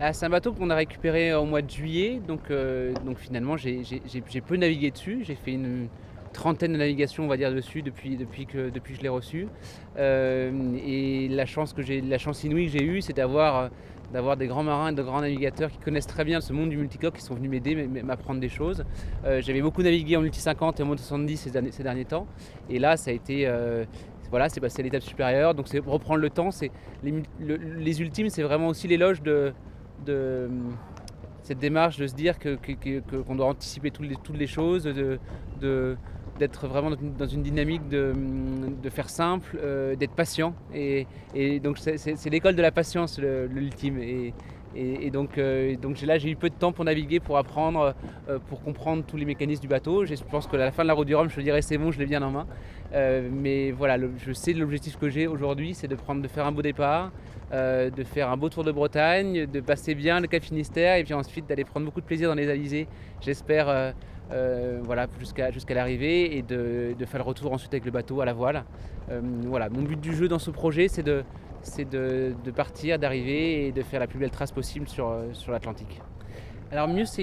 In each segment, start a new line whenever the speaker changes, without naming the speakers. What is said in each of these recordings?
Ah, c'est un bateau qu'on a récupéré au mois de juillet, donc finalement j'ai peu navigué dessus. J'ai fait une trentaine de navigations, on va dire, dessus depuis que je l'ai reçu. Et la chance inouïe que j'ai eue, c'est d'avoir des grands marins et de grands navigateurs qui connaissent très bien ce monde du multicoque, qui sont venus m'aider, m'apprendre des choses. J'avais beaucoup navigué en multi 50 et en multi 70 ces derniers temps, et là ça a été voilà, c'est passé à l'étape supérieure, donc c'est reprendre le temps. Les ultimes, c'est vraiment aussi l'éloge de cette démarche de se dire qu'on doit anticiper toutes les choses, d'être vraiment dans une dynamique de faire simple, d'être patient. Et donc c'est l'école de la patience, l'ultime. Donc là, j'ai eu peu de temps pour naviguer, pour apprendre, pour comprendre tous les mécanismes du bateau. Je pense qu'à la fin de la route du Rhum, je me dirais c'est bon, je l'ai bien en main. Mais voilà, je sais l'objectif que j'ai aujourd'hui, c'est de faire un beau départ, de faire un beau tour de Bretagne, de passer bien le Cap Finistère, et puis ensuite d'aller prendre beaucoup de plaisir dans les alizés, j'espère, voilà, jusqu'à l'arrivée, et de faire le retour ensuite avec le bateau à la voile. Voilà, mon but du jeu dans ce projet, c'est de partir, d'arriver et de faire la plus belle trace possible sur l'Atlantique. Alors Muse,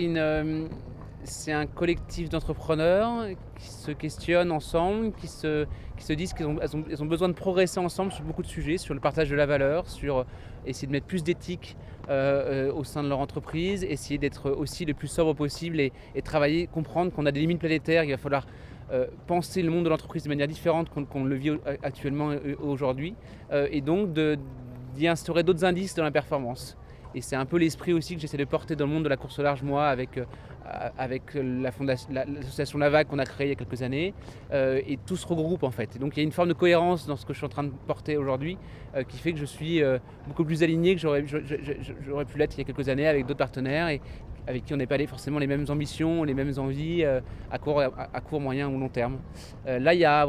c'est un collectif d'entrepreneurs qui se questionnent ensemble, qui se disent qu'elles ont besoin de progresser ensemble sur beaucoup de sujets, sur le partage de la valeur, sur essayer de mettre plus d'éthique au sein de leur entreprise, essayer d'être aussi le plus sobre possible, et travailler, comprendre qu'on a des limites planétaires, il va falloir penser le monde de l'entreprise de manière différente qu'on le vit actuellement aujourd'hui, et donc d'y instaurer d'autres indices dans la performance. Et c'est un peu l'esprit aussi que j'essaie de porter dans le monde de la course au large, moi, avec l'association La Vague qu'on a créée il y a quelques années, et tout se regroupe en fait. Et donc il y a une forme de cohérence dans ce que je suis en train de porter aujourd'hui, qui fait que je suis beaucoup plus aligné que j'aurais pu l'être il y a quelques années avec d'autres partenaires, et avec qui on n'est pas allé forcément les mêmes ambitions, les mêmes envies à court, moyen ou long terme. Là, il y a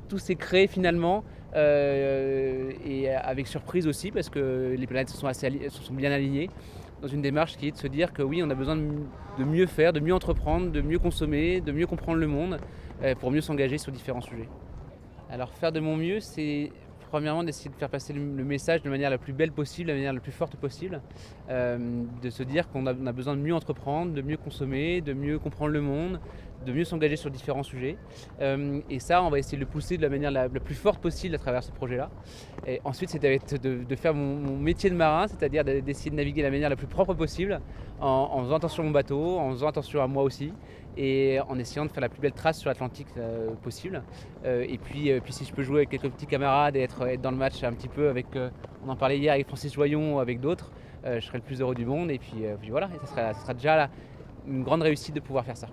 tout s'est créé finalement, et avec surprise aussi, parce que les planètes se sont bien alignées, dans une démarche qui est de se dire que oui, on a besoin de mieux faire, de mieux entreprendre, de mieux consommer, de mieux comprendre le monde, pour mieux s'engager sur différents sujets. Alors faire de mon mieux, c'est premièrement d'essayer de faire passer le message de manière la plus belle possible, de manière la plus forte possible, de se dire qu'on a besoin de mieux entreprendre, de mieux consommer, de mieux comprendre le monde, de mieux s'engager sur différents sujets. Et ça, on va essayer de le pousser de la manière la plus forte possible à travers ce projet-là. Et ensuite, c'est de faire mon métier de marin, c'est-à-dire d'essayer de naviguer de la manière la plus propre possible, en faisant attention à mon bateau, en faisant attention à moi aussi, et en essayant de faire la plus belle trace sur l'Atlantique possible. Et puis si je peux jouer avec quelques petits camarades et être dans le match un petit peu avec, on en parlait hier avec Francis Joyon ou avec d'autres, je serai le plus heureux du monde, et puis voilà, et ça sera déjà là une grande réussite de pouvoir faire ça.